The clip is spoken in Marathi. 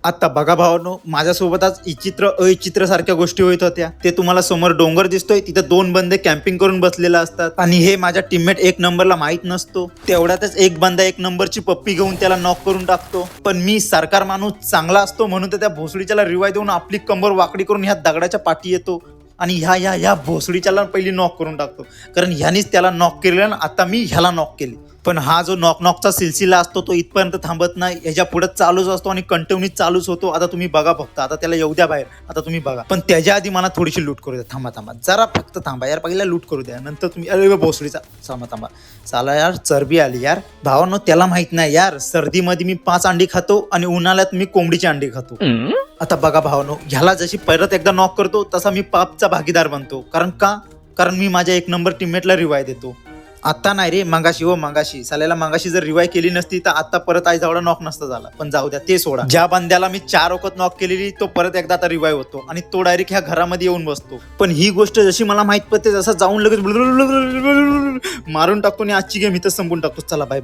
आता बघा भावानो, माझ्यासोबत आज विचित्र अविचित्र सारख्या गोष्टी होत होत्या. ते तुम्हाला समोर डोंगर दिसतोय, तिथे दोन बंदे कॅम्पिंग करून बसलेला असतात आणि हे माझ्या टीममेट एक नंबरला माहित नसतो. तेवढ्यातच एक बंदा एक नंबरची पप्पी घेऊन त्याला नॉक करून टाकतो. पण मी सरकार माणूस चांगला असतो म्हणून तर त्या भोसडीच्याला रिवाय देऊन आपली कंबर वाकडी करून ह्या दगडाच्या पाठी येतो आणि ह्या भोसडीच्याला पहिली नॉक करून टाकतो. कारण ह्यानीच त्याला नॉक केलेलं आणि आता मी ह्याला नॉक केली. पण हा जो नॉकचा सिलसिला असतो तो इथपर्यंत थांबत नाही, ह्याच्या पुढे चालूच असतो आणि कंटिन्यू चालूच होतो. आता तुम्ही बघा फक्त, आता त्याला येऊ द्या बाहेर, आता तुम्ही बघा. पण त्याच्या आधी मला थोडीशी लूट करू द्या. थांबा जरा फक्त थांबा यार, पहिला लूट करू द्या, नंतर तुम्ही अरे भोसडीचा थांबा. चला यार, चरबी आली यार भावांनो. त्याला माहित नाही यार, सर्दीमध्ये मी 5 अंडी खातो आणि उन्हाळ्यात मी कोंबडीची अंडी खातो. आता बघा भावांनो, ह्याला जशी परत एकदा नॉक करतो तसा मी पापचा भागीदार बनतो. कारण मी माझ्या एक नंबर टीममेटला रिवाय देतो. आता नाही रे, मंगाशी साल्याला मंगाशी जर रिवाय केली नसती तर आता परत आई एवढा नॉक नसता झाला. पण जाऊ द्या, ते सोडा. ज्या बंद्याला मी 4 वखत नॉक केलेली तो परत एकदा आता रिवाय होतो आणि तो डायरेक्ट ह्या घरामध्ये येऊन बसतो. पण ही गोष्ट जशी मला माहित पडते जसं जाऊन लगेच मारून टाकतो आणि आजची गेम इथं संपून टाकतो. चला बाय.